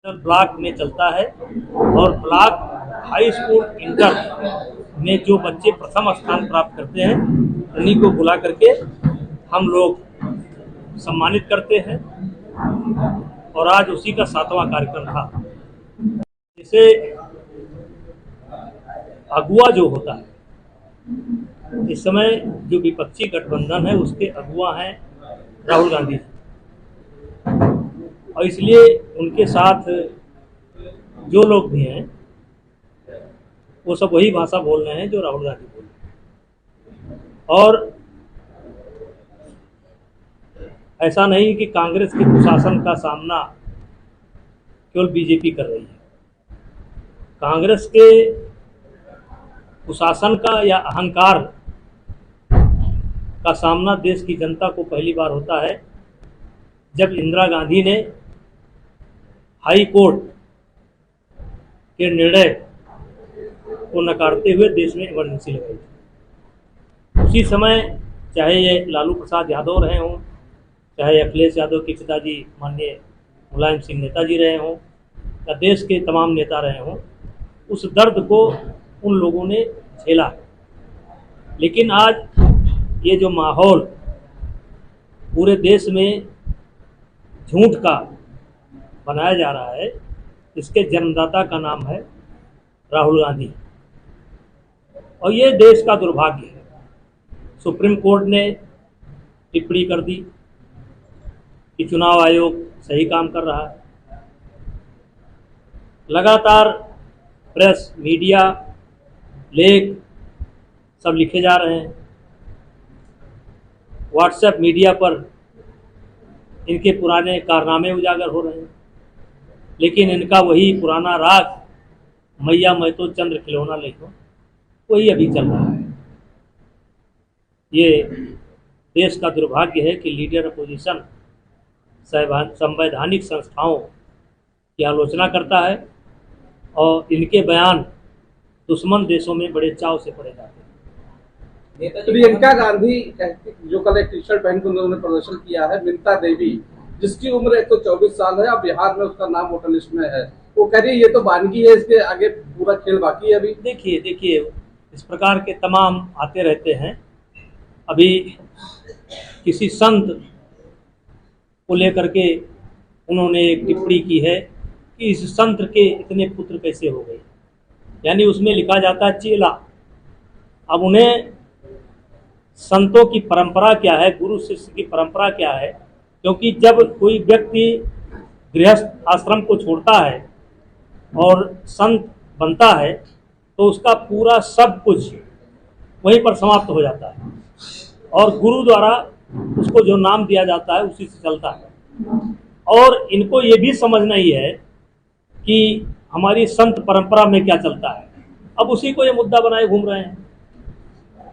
Block में चलता है और ब्लॉक हाई स्कूल इंटर में जो बच्चे प्रथम स्थान प्राप्त करते हैं उन्हीं को बुला करके हम लोग सम्मानित करते हैं और आज उसी का 7वां कार्यक्रम था। जैसे अगुआ जो होता है, इस समय जो विपक्षी गठबंधन है उसके अगुआ हैं राहुल गांधी, और इसलिए उनके साथ जो लोग भी हैं वो सब वही भाषा बोल रहे हैं जो राहुल गांधी बोल रहे हैं। और ऐसा नहीं कि कांग्रेस के कुशासन का सामना केवल बीजेपी कर रही है। कांग्रेस के कुशासन का या अहंकार का सामना देश की जनता को पहली बार होता है जब इंदिरा गांधी ने हाई कोर्ट के निर्णय को नकारते हुए देश में इमरजेंसी लगाई थी। उसी समय चाहे ये लालू प्रसाद यादव रहे हों, चाहे अखिलेश यादव के पिताजी माननीय मुलायम सिंह नेताजी रहे हों, या देश के तमाम नेता रहे हों, उस दर्द को उन लोगों ने झेला। लेकिन आज ये जो माहौल पूरे देश में झूठ का बनाया जा रहा है, इसके जन्मदाता का नाम है राहुल गांधी, और ये देश का दुर्भाग्य है। सुप्रीम कोर्ट ने टिप्पणी कर दी कि चुनाव आयोग सही काम कर रहा है। लगातार प्रेस, मीडिया, लेख सब लिखे जा रहे हैं। व्हाट्सएप मीडिया पर इनके पुराने कारनामे उजागर हो रहे हैं, लेकिन इनका वही पुराना राग मैया मैं तो चंद्र खिलौना लेखो वही अभी चल रहा है। ये देश का दुर्भाग्य है कि लीडर अपोजिशन संवैधानिक संस्थाओं की आलोचना करता है और इनके बयान दुश्मन देशों में बड़े चाव से पढ़े जाते हैं। प्रियंका गांधी जो कल एक टी शर्ट पहन कर उन्होंने प्रदर्शन किया है, मिन्ता देवी जिसकी उम्र 124 साल है, अब बिहार में उसका नाम वोटर लिस्ट में है, वो कह रही है ये तो वानगी है, इसके आगे पूरा खेल बाकी है। अभी देखिए इस प्रकार के तमाम आते रहते हैं। अभी किसी संत को लेकर के उन्होंने एक टिप्पणी की है कि इस संत के इतने पुत्र कैसे हो गए, यानी उसमें लिखा जाता है चेला। अब उन्हें संतों की परंपरा क्या है, गुरु शिष्य की परंपरा क्या है, क्योंकि जब कोई व्यक्ति गृहस्थ आश्रम को छोड़ता है और संत बनता है तो उसका पूरा सब कुछ वहीं पर समाप्त हो जाता है और गुरु द्वारा उसको जो नाम दिया जाता है उसी से चलता है। और इनको ये भी समझना ही है कि हमारी संत परंपरा में क्या चलता है। अब उसी को ये मुद्दा बनाए घूम रहे हैं।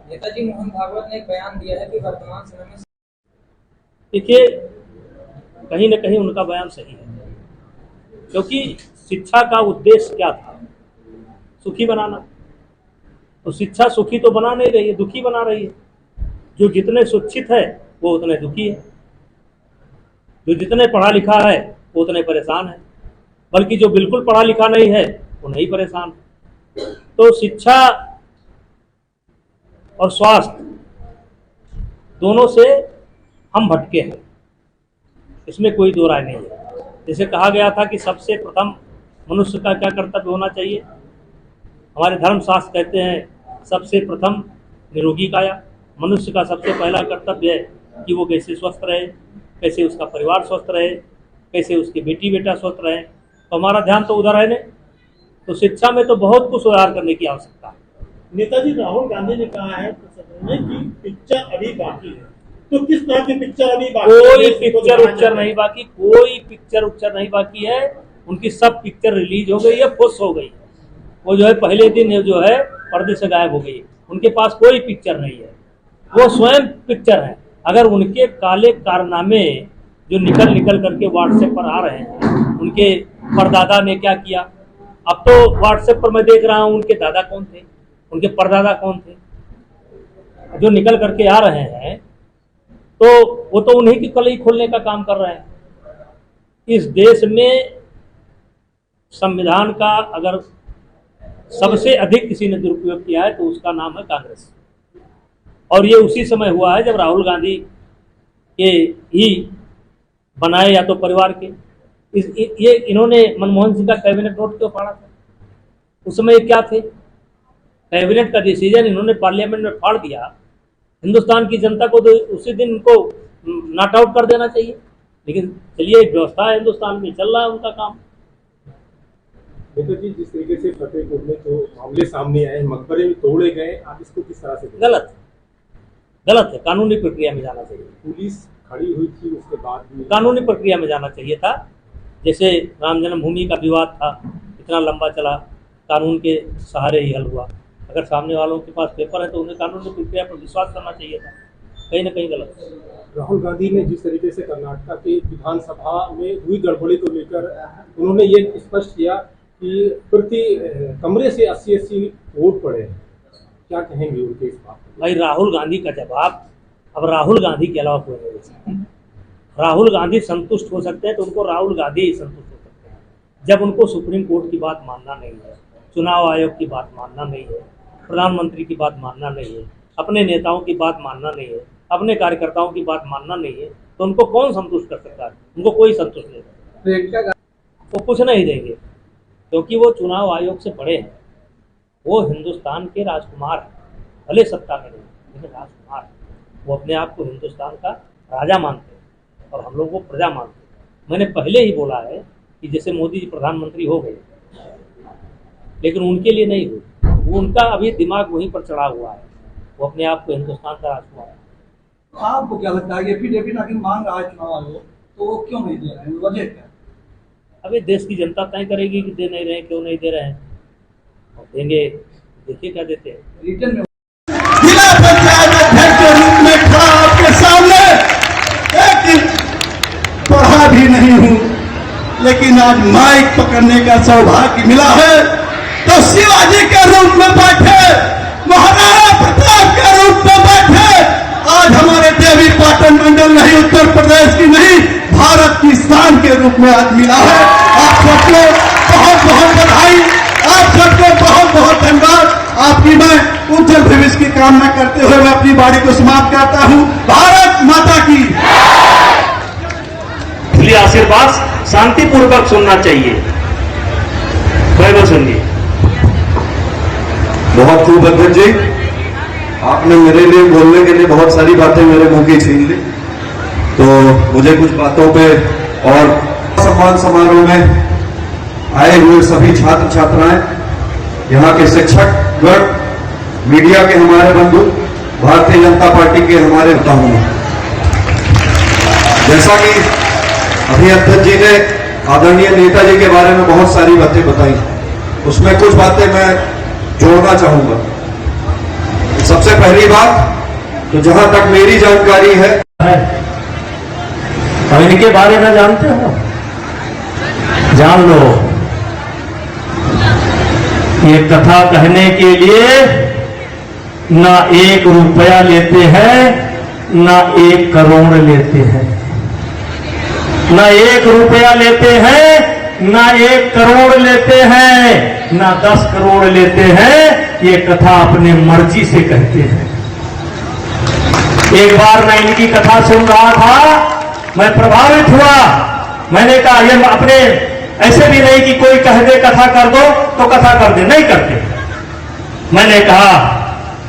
नेताजी मोहन भागवत ने एक बयान दिया है कि वर्तमान समय में, देखिए कहीं न कहीं उनका बयान सही है, क्योंकि शिक्षा का उद्देश्य क्या था? सुखी बनाना। तो शिक्षा सुखी तो बना नहीं रही है, दुखी बना रही है। जो जितने शिक्षित है वो उतने दुखी है, जो जितने पढ़ा लिखा है वो उतने परेशान है, बल्कि जो बिल्कुल पढ़ा लिखा नहीं है वो नहीं परेशान। तो शिक्षा और स्वास्थ्य दोनों से हम भटके हैं, इसमें कोई दो राय नहीं है। जैसे कहा गया था कि सबसे प्रथम मनुष्य का क्या कर्तव्य होना चाहिए, हमारे धर्मशास्त्र कहते हैं सबसे प्रथम निरोगी काया। मनुष्य का सबसे पहला कर्तव्य है कि वो कैसे स्वस्थ रहे, कैसे उसका परिवार स्वस्थ रहे, कैसे उसके बेटी बेटा स्वस्थ रहे। तो हमारा ध्यान तो उधर है नहीं। तो शिक्षा में तो बहुत कुछ सुधार करने की आवश्यकता है। नेताजी, राहुल गांधी ने कहा है कि पिक्चर अभी बाकी है, तो किस तरह की पिक्चर अभी बाकी? कोई पिक्चर उच्चर नहीं बाकी, कोई पिक्चर उच्चर नहीं बाकी है। उनकी सब पिक्चर रिलीज हो गई है, फुस हो गई। वो जो है पहले दिन जो है पर्दे से गायब हो गई। उनके पास कोई पिक्चर नहीं है, वो स्वयं पिक्चर है। अगर उनके काले कारनामे जो निकल करके व्हाट्सएप पर आ रहे हैं, उनके परदादा ने क्या किया, अब तो व्हाट्सएप पर मैं देख रहा हूँ उनके दादा कौन थे, उनके परदादा कौन थे, जो निकल करके आ रहे हैं, तो वो तो उन्हीं की कलई खोलने का काम कर रहे हैं। इस देश में संविधान का अगर सबसे अधिक किसी ने दुरुपयोग किया है तो उसका नाम है कांग्रेस। और ये उसी समय हुआ है जब राहुल गांधी के ही बनाए या तो परिवार के ये इन्होंने मनमोहन सिंह का कैबिनेट नोट क्यों फाड़ा था? उस समय क्या थे? कैबिनेट का डिसीजन इन्होंने पार्लियामेंट में फाड़ दिया। हिंदुस्तान की जनता को तो उसी दिन इनको नॉट आउट कर देना चाहिए, लेकिन चलिए एक व्यवस्था है हिंदुस्तान में, चल रहा है उनका काम। नेता जी, जिस तरीके से फतेहपुर में जो मामले सामने आए, मकबरे में तोड़े गए, आप इसको किस तरह से देखते हैं? गलत है। कानूनी प्रक्रिया में जाना चाहिए। पुलिस खड़ी हुई थी, उसके बाद भी कानूनी प्रक्रिया में जाना चाहिए था। जैसे राम जन्मभूमि का विवाद था, इतना लंबा चला, कानून के सहारे ही हल हुआ। अगर सामने वालों के पास पेपर है तो उन्हें कानूनी प्रक्रिया पर विश्वास करना चाहिए था। कहीं ना कहीं गलत है। राहुल गांधी ने जिस तरीके से कर्नाटक के विधानसभा में हुई गड़बड़ी को लेकर उन्होंने ये स्पष्ट किया कि प्रति कमरे से 80-80 वोट पड़े हैं, क्या कहेंगे उनके इस बात पर? भाई राहुल गांधी का जवाब अब राहुल गांधी के अलावा कोई नहीं दे सकता। राहुल गांधी संतुष्ट हो सकते हैं तो उनको राहुल गांधी ही संतुष्ट हो सकते हैं। जब उनको सुप्रीम कोर्ट की बात मानना नहीं है, चुनाव आयोग की बात मानना नहीं है, प्रधानमंत्री की बात मानना नहीं है, अपने नेताओं की बात मानना नहीं है, अपने कार्यकर्ताओं की बात मानना नहीं है, तो उनको कौन संतुष्ट कर सकता है? उनको कोई संतुष्ट नहीं कर सकता। वो कुछ नहीं देंगे क्योंकि वो चुनाव आयोग से बड़े हैं। वो हिंदुस्तान के राजकुमार हैं, भले सत्ता में नहीं लेकिन राजकुमार हैं। वो अपने आप को हिंदुस्तान का राजा मानते हैं और हम लोगों को प्रजा मानते हैं। मैंने पहले ही बोला है कि जैसे मोदी जी प्रधानमंत्री हो गए, लेकिन उनके लिए नहीं हुई। वो उनका अभी दिमाग वहीं पर चढ़ा हुआ है। वो अपने आप को हिंदुस्तान का राजकुमार है। आपको क्या लगता है एफिडेविट आखिर मांग रहा है चुनाव आयोग, तो वो क्यों नहीं दे रहे हैं? वजह क्या है? अभी देश की जनता तय करेगी कि दे नहीं रहे हैं, क्यों नहीं दे रहे हैं, और देंगे। देखिए क्या देते हैं। रिटर्न में जिला पंचायत अध्यक्ष के रूप में खड़ा आपके सामने एक दिन पढ़ा भी नहीं हूं, लेकिन आज माइक पकड़ने का सौभाग्य मिला है तो शिवाजी के रूप में बैठे, महाराणा प्रताप के रूप में बैठे आज हमारे देवी पाटन मंडल नहीं, उत्तर प्रदेश की नहीं, भारत की शान के रूप में आज मिला है। आप सबको बहुत बहुत बधाई, आप सबको बहुत बहुत धन्यवाद। आपकी मैं उज्जवल भविष्य की कामना करते हुए मैं अपनी बारी को समाप्त करता हूं। भारत माता की। इसलिए आशीर्वाद शांतिपूर्वक सुनना चाहिए। वैभव सुनिए। बहुत खूब अध्यक्ष जी, आपने मेरे लिए बोलने के लिए बहुत सारी बातें मेरे मुंह की छीन ली, तो मुझे कुछ बातों पे और सम्मान समारोह में आए हुए सभी छात्र छात्राएं, यहाँ के शिक्षक गण, मीडिया के हमारे बंधु, भारतीय जनता पार्टी के हमारे नेता हूं। जैसा कि अभी अध्यक्ष जी ने आदरणीय नेताजी के बारे में बहुत सारी बातें बताई, उसमें कुछ बातें मैं जोड़ना चाहूंगा। सबसे पहली बात तो जहां तक मेरी जानकारी है, और इनके बारे में जानते हो, जान लो। ये कथा कहने के लिए ना 1 रुपया लेते हैं, ना 1 करोड़ लेते हैं, ना 1 रुपया लेते हैं, ना 1 करोड़ लेते हैं, ना 10 करोड़ लेते हैं। ये कथा अपने मर्जी से कहते हैं। एक बार मैं इनकी कथा सुन रहा था, मैं प्रभावित हुआ। मैंने कहा ये अपने ऐसे भी नहीं कि कोई कह दे कथा कर दो तो कथा कर दे, नहीं करते। मैंने कहा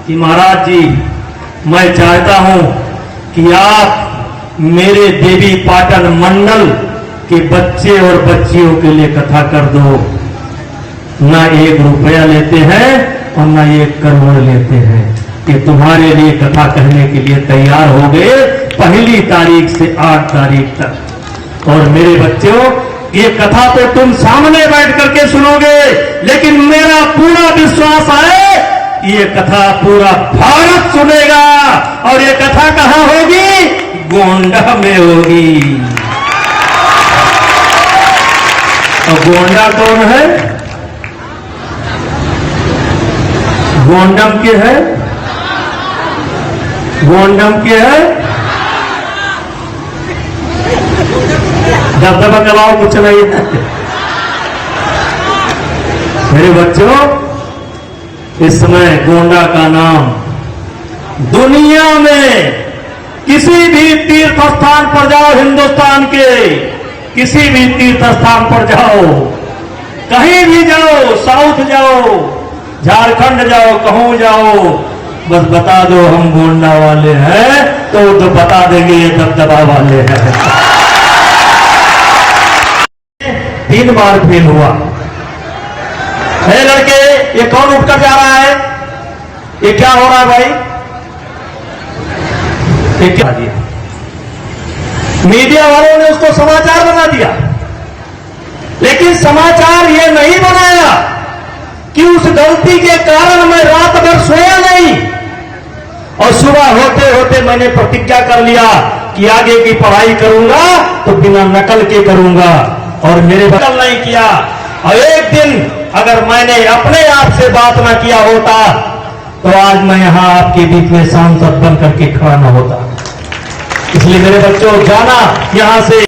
कि महाराज जी, मैं चाहता हूं कि आप मेरे देवी पाटन मंडल के बच्चे और बच्चियों के लिए कथा कर दो। ना 1 रुपया लेते हैं और ना 1 करोड़ लेते हैं, कि तुम्हारे लिए कथा कहने के लिए तैयार हो गए 1 तारीख से 8 तारीख तक। और मेरे बच्चों, ये कथा तो तुम सामने बैठ करके सुनोगे, लेकिन मेरा पूरा विश्वास है ये कथा पूरा भारत सुनेगा। और ये कथा कहां होगी? गोंडा में होगी। और गोंडा कौन है? गोंडम के है, गोंडम के है। दबदबा कराओ, कुछ नहीं है। मेरे बच्चों, इस समय गोंडा का नाम दुनिया में किसी भी तीर्थ स्थान पर जाओ, हिंदुस्तान के किसी भी तीर्थ स्थान पर जाओ, कहीं भी जाओ, साउथ जाओ, झारखंड जाओ, कहूं जाओ, बस बता दो हम गोंडा वाले हैं, तो बता देंगे ये दबदबा वाले हैं। 3 बार फेल हुआ। अरे लड़के, ये कौन उठकर जा रहा है? ये क्या हो रहा है भाई? ये क्या दिया? मीडिया वालों ने उसको समाचार बना दिया, लेकिन समाचार ये नहीं बनाया कि उस गलती के कारण मैं रात भर सोया नहीं, और सुबह होते होते मैंने प्रतिज्ञा कर लिया कि आगे की पढ़ाई करूंगा तो बिना नकल के करूंगा, और मेरे नकल नहीं किया। और एक दिन अगर मैंने अपने आप से बात ना किया होता तो आज मैं यहां आपके बीच में सांसद बन करके खड़ा न होता। इसलिए मेरे बच्चों, जाना यहां से